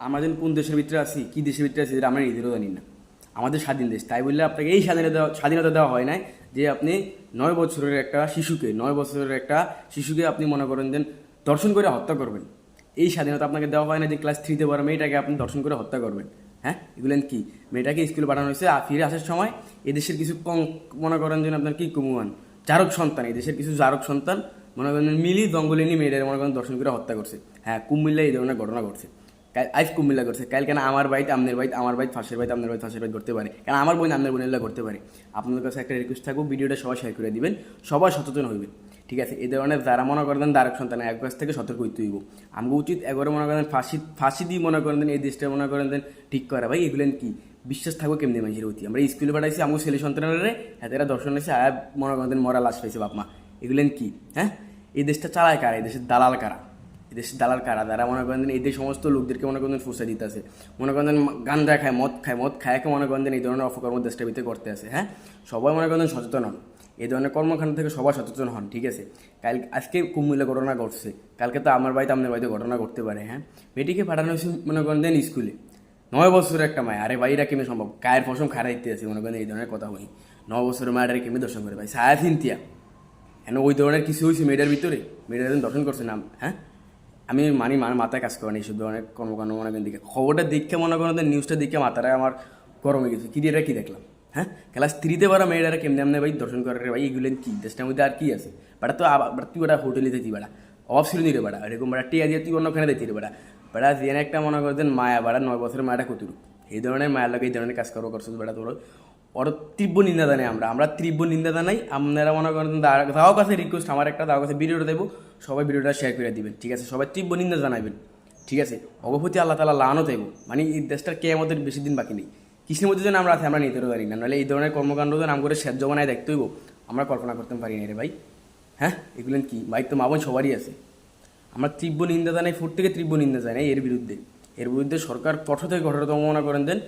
আমরা যেন কোন দেশের ভিতরে আছি, কী দেশের ভিতরে আছি, যেটা আমরা নিজেরও জানি না। আমাদের স্বাধীন দেশ, তাই বললে আপনাকে এই স্বাধীনতা দেওয়া হয় নাই যে আপনি 9 বছরের একটা শিশুকে আপনি মনে করেন যে দর্শন করে হত্যা করবেন। এই স্বাধীনতা আপনাকে দেওয়া হয় না যে ক্লাস 3-তে পড়া মেয়েটাকে আপনি দর্শন করে হত্যা করবেন। হ্যাঁ, এগুলেন কি? মেয়েটাকে স্কুলে পাঠানো হয়েছে, ফিরে আসার সময় এদেশের কিছু মনে করেন যেন আপনার কি কমুয়ান জারক সন্তান, এই দেশের কিছু জারক সন্তান মনে করেন মিলি জঙ্গলে নিয়ে মেয়েদের মনে করেন দর্শন করে হত্যা করছে। হ্যাঁ, কুমিল্লায় এই ধরনের ঘটনা ঘটছে। আজ কুমিল্লা করছে, কাল কেন আমার বাড়িতে আমনের বাড়িতে, আমার বাড়িতে ফাঁসের বাড়িতে আপনার বাড়িতে ফাঁসের বাড়িতে করতে পারে, কেন আমার বোন আপনার বোনেরা করতে পারে। আপনাদের কাছে একটা রিকোয়েস্ট থাকবো, ভিডিওটা সবাই শেয়ার করে দিবেন, সবাই সচেতন হইবেন। ঠিক আছে, এই ধরনের যারা মনে করেন দারক সন্তান এক কাছ থেকে সতর্ক হইতে হইব। আমাকে উচিত একবারে মনে করেন ফাঁসি দিয়ে মনে করেন দেন এই দেশটা মনে করেন দেন ঠিক করা। ভাই এগুলেন কি বিশ্বাস থাকবো কেমনি মানুষের অতি? আমরা স্কুলে পাঠাইছি আমাকে ছেলে সন্তানের, হ্যাঁ এরা দর্শন এসে মনে করেন দেন মরা লাশ পাইছে বাপ মা। এগুলেন কি? হ্যাঁ, এই দেশটা চালায় কারা? এই দেশের দালাল কারা? এদেশের দালাল কারা? যারা মনে করেন এই দেশ সমস্ত লোকদেরকে মনে করেন ফুসা দিতে আছে, মনে করেন গান্দা খায়, মদ খায় মনে করেন এই ধরনের অপকর্ম দেশটার ভিতরে করতে আছে। হ্যাঁ, সবাই মনে করেন সচেতন হন, এই ধরনের কর্মকাণ্ড থেকে সবাই সচেতন হন। ঠিক আছে, আজকে কুমিল্লা ঘটনা ঘটছে, কালকে তো আমার বাড়িতে আপনার বাড়িতে ঘটনা ঘটতে পারে। হ্যাঁ, মেয়েটিকে পাঠানো হয়েছে মনে করেন দেন স্কুলে, 9 বছরের একটা মায়। আরে ভাই এরা কেমনি সম্ভব? কায়ের ফসম খারাইতে আছে মনে করেন এই ধরনের কথা বলি। 9 বছরের মায়ের কেমনি দর্শন করে ভাই? ছায়া চিন্তিয়া কেন ওই ধরনের কিছু হয়েছে মেয়েটার ভিতরে? মেয়েটার দর্শন করছে না? হ্যাঁ, আমি মাথায় কাজ করে না এইসব ধরনের কর্মকাণ্ড মনে করেন দিকে। খবরটা দেখে মনে করেন নিউজটা দেখে মাথাটা আমার গরমে গেছে। কি এটা কি দেখলাম? হ্যাঁ, ক্লাস 3-তে পারা মেয়েরা কেমনি আমনে ভাই দর্শন করে রে ভাই? এগুলেন কি? দেশটার মধ্যে আর কি আছে? বাটা তো আবার তুই ওটা হোটেলে দিতি বাড়া, অভাব ছিল নি রে বাড়া, এরকম বাড়া টিয়া দিয়ে তুই অন্যখানে দিতি রে বাড়া। বাড়া যেন একটা মনে করতেন মায়া বাড়া, 9 বছরের মায়াটা কতুরু এই ধরনের মায়ের লাগে এই ধরনের কাজ করছো বেড়া তোর। ওর তীব্র নিন্দা জানাই আমরা তীব্র নিন্দা জানাই। আপনারা মনে করেন দাও কাছে রিকোয়েস্ট, আমার একটা দাও কাছে ভিডিওটা দেবো, সবাই ভিডিওটা শেয়ার করে দিবেন। ঠিক আছে, সবাই তীব্র নিন্দা জানাবেন। ঠিক আছে, অগপতি আল্লাহ তালা লানও দেবো, মানে এই দেশটার কে আমাদের বেশি দিন বাকি নেই। কিসের মধ্যে যেন আমরা আছি আমরা নিজেরও জানি না, নাহলে এই ধরনের কর্মকাণ্ড যেন আম করে শেষ জমানায় দেখতে হইব আমরা কল্পনা করতে পারি না রে ভাই। হ্যাঁ, এগুলেন কি ভাই? তো মা বোন সবারই আছে। আমরা তীব্র নিন্দা জানাই, ফুট থেকে তীব্র নিন্দা জানাই এর বিরুদ্ধে সরকার কঠোর থেকে কঠোরতম মনে করেন দেন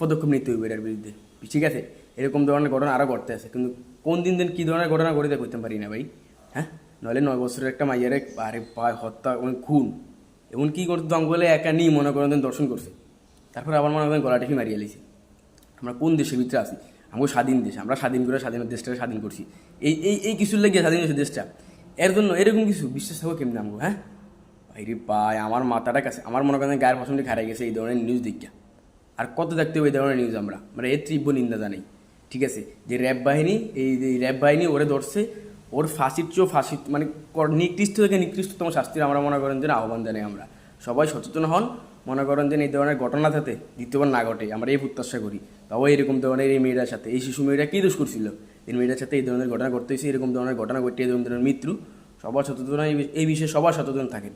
পদক্ষেপ নিতে হইবে এর বিরুদ্ধে। ঠিক আছে, এরকম ধরনের ঘটনা আরও ঘটতে আছে, কিন্তু কোন দিন কী ধরনের ঘটনা ঘটিতে করতে পারি না ভাই। হ্যাঁ, নাহলে 9 বছরের একটা মাইয়ারে আরে পায় হত্যা, খুন, এমন কী করতে জঙ্গলে একা নিয়ে মনে করেন দেন দর্শন করছে, তারপর আবার মনে করেন গলা টিপি মারিয়ে লিছে। আমরা কোন দেশের ভিতরে আছি? আমাকে স্বাধীন দেশ, আমরা স্বাধীন করে দেশটাকে স্বাধীন করছি। এই এই এই কিছুর লেগে স্বাধীন হয়েছে দেশটা, এর জন্য এরকম কিছু বিশ্বাস থাকবো কেমনি আমগো? হ্যাঁ ভাইরে পায় আমার মাথাটা কাছে, আমার মনে করেন গায়ের পছন্দ খারাই গেছে এই ধরনের নিউজ দেখা। আর কত দেখতে হবে এই ধরনের নিউজ? আমরা এর তীব্র নিন্দা জানাই। ঠিক আছে, যে র্যাব বাহিনী ওরে ধরছে, ওর ফাঁসির মানে নিকৃষ্ট থেকে নিকৃষ্টতম শাস্তির আমরা মনে করেন যে আহ্বান জানাই। আমরা সবাই সচেতন হন, মনে করেন যে এই ধরনের ঘটনা যাতে দ্বিতীয়বার না ঘটে আমরা এই প্রত্যাশা করি। তাও এরকম ধরনের এই মেয়েটার সাথে, এই শিশু মেয়েরা কী দোষ করছিল? এই মেয়েটার সাথে এই ধরনের ঘটনা ঘটতে হয়েছে, এরকম ধরনের ঘটনা ঘটিয়ে এরকম ধরনের মৃত্যু। সবার সচেতন, এই বিষয়ে সবার সচেতন থাকেন।